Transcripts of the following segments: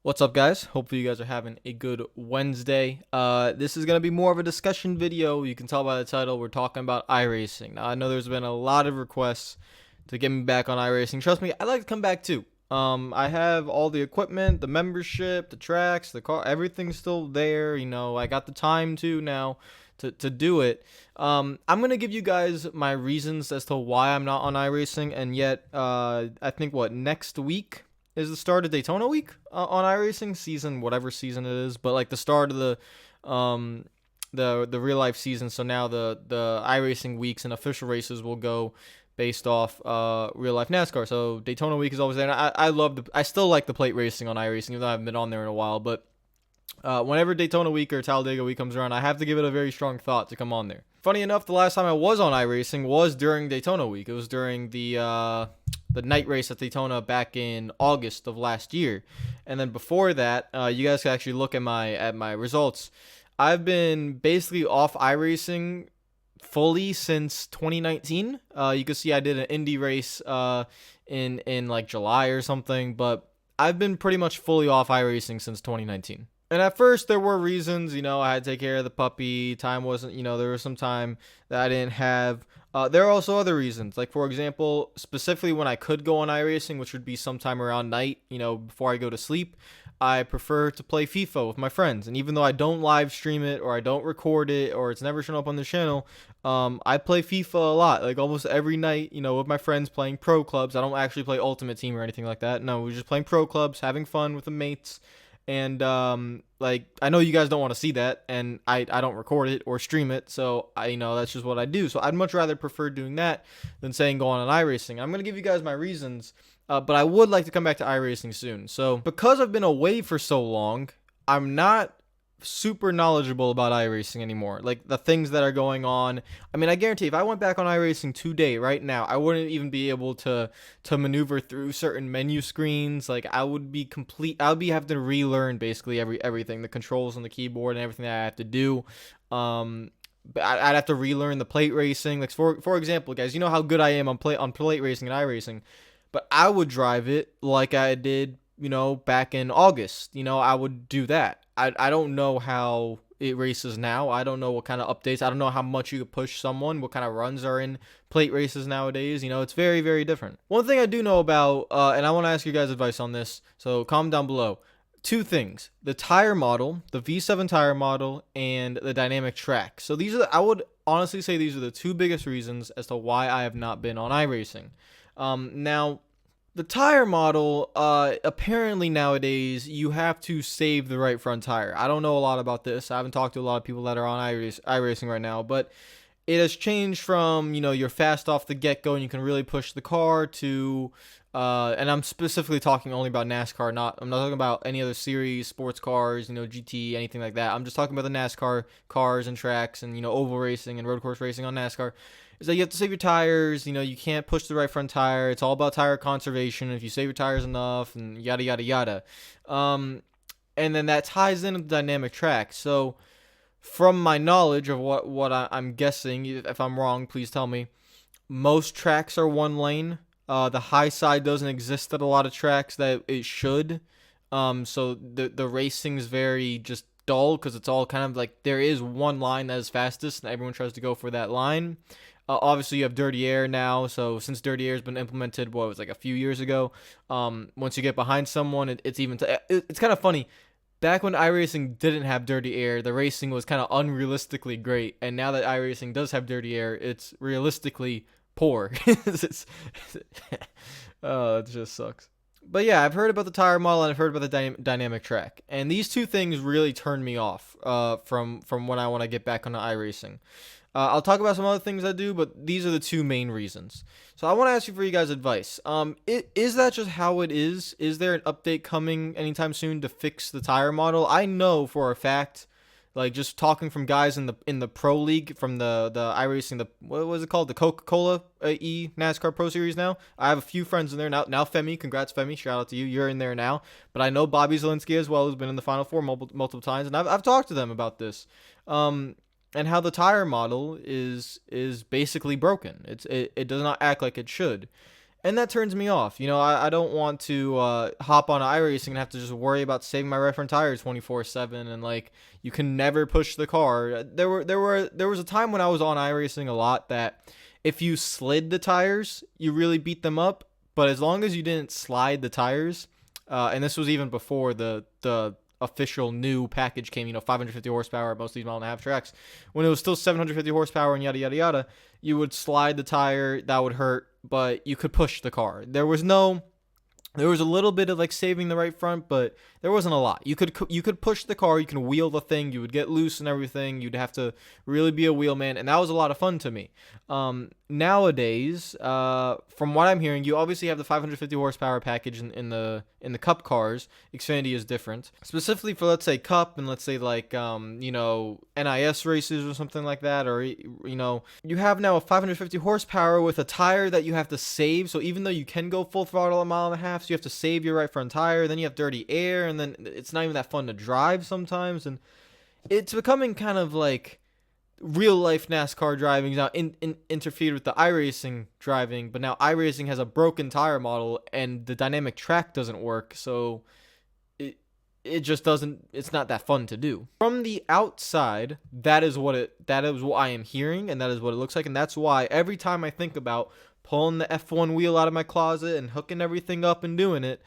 What's up, guys? Hopefully you guys are having a good Wednesday. This is going to be more of a discussion video. You can tell by the title, we're talking about iRacing. Now, I know there's been a lot of requests to get me back on iRacing. Trust me, I'd like to come back too. I have all the equipment, the membership, the tracks, the car, everything's still there. I got the time to now to do it. I'm going to give you guys my reasons as to why I'm not on iRacing, and yet, I think, next week is the start of Daytona week on iRacing season, whatever season it is, but like the start of the real life season. So now the iRacing weeks and official races will go based off real life NASCAR. So Daytona week is always there. And I still like the plate racing on iRacing, even though I haven't been on there in a while. But whenever Daytona week or Talladega week comes around, I have to give it a very strong thought to come on there. Funny enough, the last time I was on iRacing was during Daytona week. It was during the night race at Daytona back in August of last year. And then before that, you guys can actually look at my results. I've been basically off iRacing fully since 2019. You can see I did an Indy race in like July or something, but I've been pretty much fully off iRacing since 2019. And at first there were reasons, I had to take care of the puppy. Time wasn't, there was some time that I didn't have. There are also other reasons, like for example, specifically when I could go on iRacing, which would be sometime around night, before I go to sleep, I prefer to play FIFA with my friends. And even though I don't live stream it or I don't record it or it's never shown up on the channel, I play FIFA a lot, like almost every night, with my friends playing pro clubs. I don't actually play Ultimate Team or anything like that. No, we're just playing pro clubs, having fun with the mates. And like I know you guys don't want to see that, and I don't record it or stream it, so that's just what I do. So I'd much rather prefer doing that than saying go on iRacing. I'm gonna give you guys my reasons, but I would like to come back to iRacing soon. So because I've been away for so long, I'm not super knowledgeable about iRacing anymore. Like the things that are going on. I mean, I guarantee if I went back on iRacing today, right now, I wouldn't even be able to maneuver through certain menu screens. Like I would be having to relearn basically everything, the controls on the keyboard and everything that I have to do. But I'd have to relearn the plate racing. Like for example, guys, you know how good I am on plate racing and iRacing, but I would drive it like I did, back in August. I would do that. I don't know how it races now. I don't know what kind of updates. I don't know how much you could push someone, what kind of runs are in plate races nowadays. It's very, very different. One thing I do know about, and I want to ask you guys advice on this, so comment down below. Two things: the tire model, the V7 tire model, and the dynamic track. So I would honestly say these are the two biggest reasons as to why I have not been on iRacing. Now, the tire model, apparently nowadays you have to save the right front tire. I don't know a lot about this. I haven't talked to a lot of people that are on iRacing right now, but it has changed from, you're fast off the get-go and you can really push the car to, and I'm specifically talking only about NASCAR, I'm not talking about any other series, sports cars, GT, anything like that. I'm just talking about the NASCAR cars and tracks and, oval racing and road course racing on NASCAR. Is that you have to save your tires, you can't push the right front tire. It's all about tire conservation. If you save your tires enough and yada, yada, yada. And then that ties into the dynamic track. So from my knowledge of what I'm guessing, if I'm wrong, please tell me, most tracks are one lane. The high side doesn't exist at a lot of tracks that it should. So the racing is very just dull because it's all kind of like there is one line that is fastest and everyone tries to go for that line. Obviously, you have dirty air now. So since dirty air has been implemented, it was like a few years ago. Once you get behind someone, it's even it's kind of funny. Back when iRacing didn't have dirty air, the racing was kind of unrealistically great. And now that iRacing does have dirty air, it's realistically poor. Oh, it just sucks. But yeah, I've heard about the tire model and I've heard about the dynamic track, and these two things really turn me off from when I want to get back onto iRacing. I'll talk about some other things I do, but these are the two main reasons. So I want to ask you for you guys' advice. Is that just how it is? Is there an update coming anytime soon to fix the tire model? I know for a fact, like just talking from guys in the pro league from the iRacing, what was it called, the Coca-Cola NASCAR Pro Series now. I have a few friends in there now. Now Femi, congrats Femi, shout out to you. You're in there now. But I know Bobby Zielinski as well, who's been in the Final Four multiple times, and I've talked to them about this. And how the tire model is basically broken. It does not act like it should. And that turns me off. I don't want to hop on iRacing and have to just worry about saving my right front tire 24/7, and like you can never push the car. There was a time when I was on iRacing a lot that if you slid the tires, you really beat them up. But as long as you didn't slide the tires, and this was even before the official new package came, 550 horsepower at most of these mile-and-a-half tracks, when it was still 750 horsepower and yada yada yada, you would slide the tire, that would hurt, but you could push the car. There was a little bit of like saving the right front, but there wasn't a lot. You could push the car, you can wheel the thing, you would get loose and everything. You'd have to really be a wheelman, and that was a lot of fun to me. Nowadays, from what I'm hearing, you obviously have the 550 horsepower package in the Cup cars. Xfinity is different, specifically for, let's say, Cup, and let's say like NIS races or something like that, or you have now a 550 horsepower with a tire that you have to save. So even though you can go full throttle a mile and a half, so you have to save your right front tire. Then you have dirty air, and then it's not even that fun to drive sometimes, and it's becoming kind of like real life NASCAR driving now interfered with the iRacing driving, but now iRacing has a broken tire model and the dynamic track doesn't work, so it just doesn't, it's not that fun to do. From the outside, that is what I am hearing, and that is what it looks like, and that's why every time I think about pulling the F1 wheel out of my closet and hooking everything up and doing it,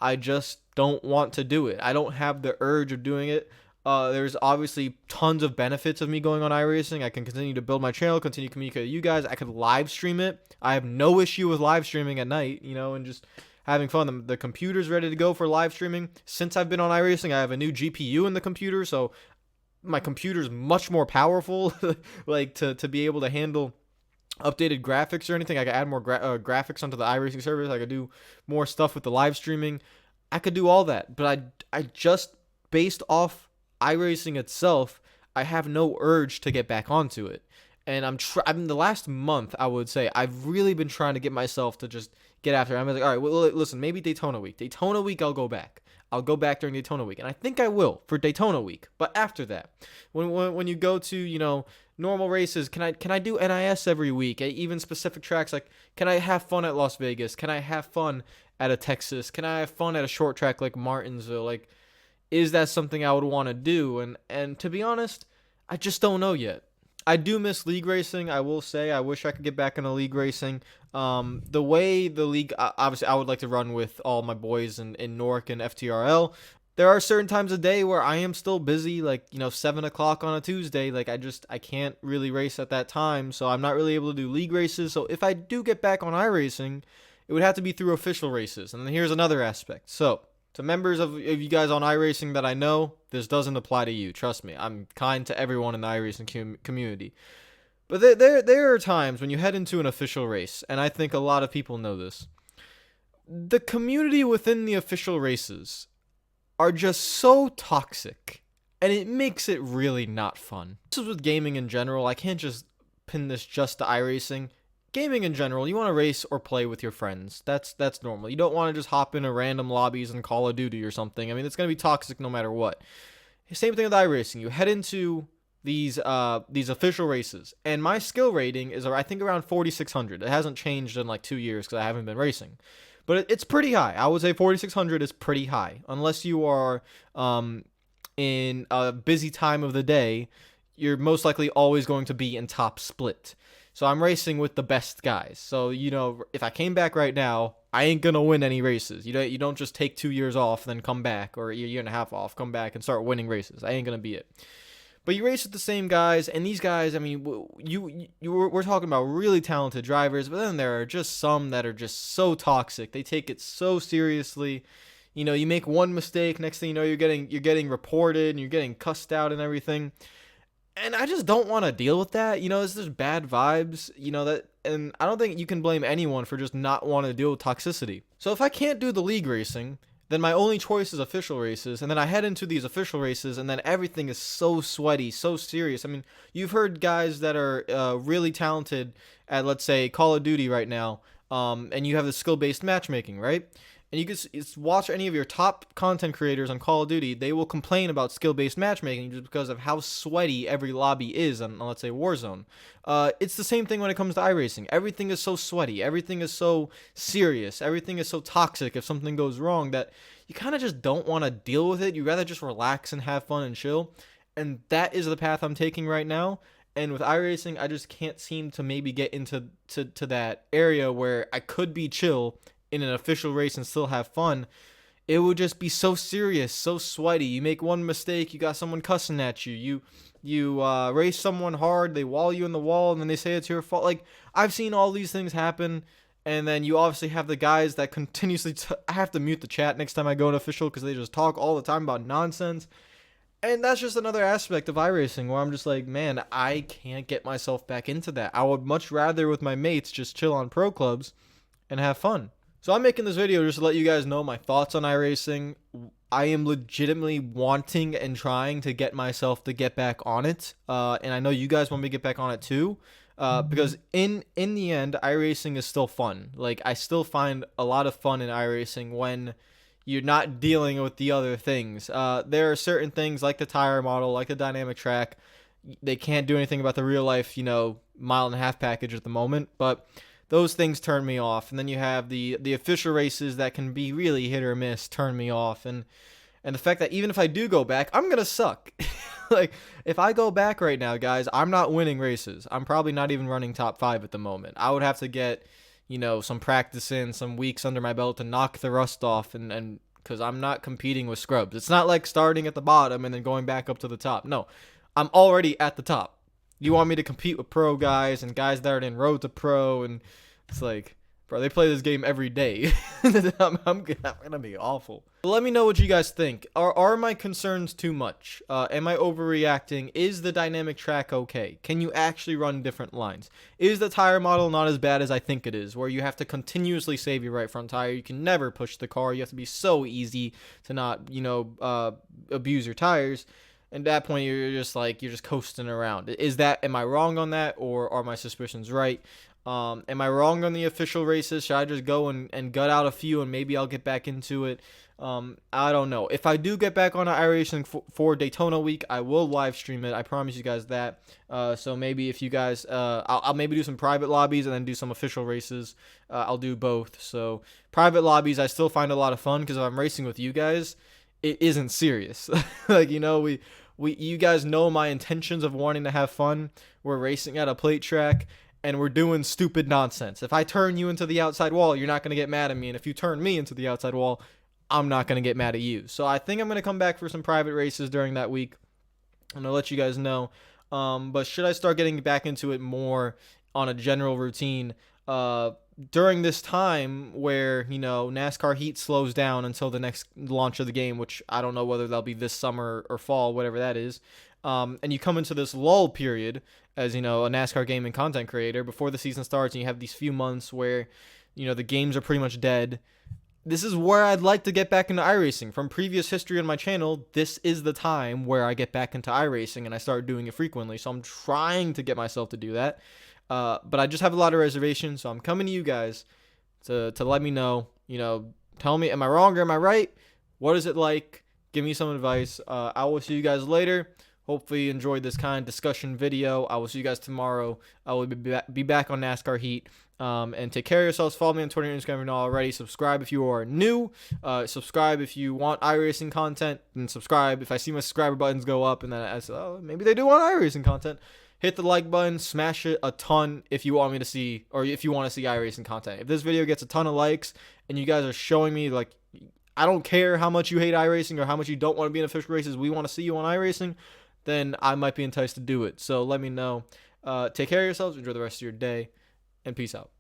I just don't want to do it. I don't have the urge of doing it. There's obviously tons of benefits of me going on iRacing. I can continue to build my channel, continue to communicate with you guys. I could live stream it. I have no issue with live streaming at night, and just having fun. The computer's ready to go for live streaming. Since I've been on iRacing, I have a new GPU in the computer, so my computer's much more powerful, like to be able to handle updated graphics or anything. I could add more graphics onto the iRacing service. I could do more stuff with the live streaming. I could do all that, but I just, based off iRacing itself, I have no urge to get back onto it. And I mean, the last month, I would say, I've really been trying to get myself to just get after it. I'm like, all right, well, listen, maybe Daytona week. Daytona week, I'll go back. I'll go back during Daytona week. And I think I will for Daytona week. But after that, when you go to, normal races, can I do NIS every week? Even specific tracks, like, can I have fun at Las Vegas? Can I have fun at a Texas? Can I have fun at a short track like Martinsville? Like, is that something I would want to do? And to be honest, I just don't know yet. I do miss league racing. I will say I wish I could get back into league racing. The way the league, obviously, I would like to run with all my boys in NORC and FTRL. There are certain times a day where I am still busy, like 7 o'clock on a Tuesday. Like I can't really race at that time, so I'm not really able to do league races. So if I do get back on iRacing, it would have to be through official races. And then here's another aspect. So to members of you guys on iRacing that I know, this doesn't apply to you. Trust me, I'm kind to everyone in the iRacing community. But there are times when you head into an official race, and I think a lot of people know this. The community within the official races are just so toxic, and it makes it really not fun. This is with gaming in general. I can't just pin this just to iRacing. Gaming in general, you want to race or play with your friends. That's normal. You don't want to just hop into random lobbies in Call of Duty or something. I mean, it's going to be toxic no matter what. Same thing with iRacing. You head into these official races, and my skill rating is, I think, around 4,600. It hasn't changed in like 2 years because I haven't been racing. But it's pretty high. I would say 4,600 is pretty high. Unless you are in a busy time of the day, you're most likely always going to be in top split. So I'm racing with the best guys. So, if I came back right now, I ain't going to win any races. You don't just take 2 years off, then come back, or a year and a half off, come back and start winning races. I ain't going to be it. But you race with the same guys, and these guys, I mean, we're talking about really talented drivers, but then there are just some that are just so toxic. They take it so seriously. You make one mistake, next thing you know, you're getting reported, and you're getting cussed out and everything. And I just don't want to deal with that. It's just bad vibes, and I don't think you can blame anyone for just not wanting to deal with toxicity. So if I can't do the league racing, then my only choice is official races, and then I head into these official races, and then everything is so sweaty, so serious. I mean, you've heard guys that are really talented at, let's say, Call of Duty right now, and you have the skill-based matchmaking, right? And you can watch any of your top content creators on Call of Duty. They will complain about skill-based matchmaking just because of how sweaty every lobby is on, let's say, Warzone. It's the same thing when it comes to iRacing. Everything is so sweaty. Everything is so serious. Everything is so toxic if something goes wrong that you kind of just don't want to deal with it. You rather just relax and have fun and chill. And that is the path I'm taking right now. And with iRacing, I just can't seem to maybe get into to that area where I could be chill in an official race and still have fun. It would just be so serious, so sweaty. You make one mistake, you got someone cussing at you. You race someone hard, they wall you in the wall, and then they say it's your fault. Like, I've seen all these things happen. And then you obviously have the guys that continuously I have to mute the chat next time I go in official because they just talk all the time about nonsense. And that's just another aspect of iRacing where I'm just like, man, I can't get myself back into that. I would much rather with my mates just chill on pro clubs and have fun. So I'm making this video just to let you guys know my thoughts on iRacing. I am legitimately wanting and trying to get myself to get back on it. And I know you guys want me to get back on it too. Because in the end, iRacing is still fun. Like, I still find a lot of fun in iRacing when you're not dealing with the other things. There are certain things like the tire model, like the dynamic track. They can't do anything about the real life, mile and a half package at the moment, but those things turn me off. And then you have the official races that can be really hit or miss, turn me off. And the fact that even if I do go back, I'm going to suck. Like, if I go back right now, guys, I'm not winning races. I'm probably not even running top 5 at the moment. I would have to get some practice in, some weeks under my belt to knock the rust off, and because I'm not competing with scrubs. It's not like starting at the bottom and then going back up to the top. No, I'm already at the top. You want me to compete with pro guys and guys that are in road to pro, and it's like, bro, they play this game every day. I'm gonna be awful. But let me know what you guys think. Are my concerns too much? Am I overreacting? Is the dynamic track okay? Can you actually run different lines? Is the tire model not as bad as I think it is, where you have to continuously save your right front tire? You can never push the car. You have to be so easy to not, abuse your tires. And at that point, you're just coasting around. Am I wrong on that, or are my suspicions right? Am I wrong on the official races? Should I just go and gut out a few and maybe I'll get back into it? I don't know. If I do get back on iRacing for Daytona week, I will live stream it. I promise you guys that. So maybe if you guys, I'll maybe do some private lobbies and then do some official races. I'll do both. So private lobbies, I still find a lot of fun because if I'm racing with you guys, it isn't serious. Like, you guys know my intentions of wanting to have fun. We're racing at a plate track, and we're doing stupid nonsense. If I turn you into the outside wall, you're not going to get mad at me. And if you turn me into the outside wall, I'm not going to get mad at you. So I think I'm going to come back for some private races during that week. I'm going to let you guys know. But should I start getting back into it more on a general routine during this time where, NASCAR heat slows down until the next launch of the game, which I don't know whether that'll be this summer or fall, whatever that is. And you come into this lull period as, a NASCAR gaming content creator before the season starts, and you have these few months where, the games are pretty much dead. This is where I'd like to get back into iRacing. From previous history on my channel, this is the time where I get back into iRacing and I start doing it frequently. So I'm trying to get myself to do that. But I just have a lot of reservations, so I'm coming to you guys to let me know, tell me, am I wrong or am I right? What is it like? Give me some advice. I will see you guys later. Hopefully you enjoyed this kind of discussion video. I will see you guys tomorrow. I will be back on NASCAR Heat. And take care of yourselves. Follow me on Twitter and Instagram if you're not already. Subscribe if you are new. Subscribe if you want iRacing content. And subscribe if I see my subscriber buttons go up. And then I say, oh, maybe they do want iRacing content. Hit the like button. Smash it a ton if you want me to see, or if you want to see iRacing content. If this video gets a ton of likes and you guys are showing me, like, I don't care how much you hate iRacing or how much you don't want to be in official races. We want to see you on iRacing. Then I might be enticed to do it. So let me know. Take care of yourselves. Enjoy the rest of your day. And peace out.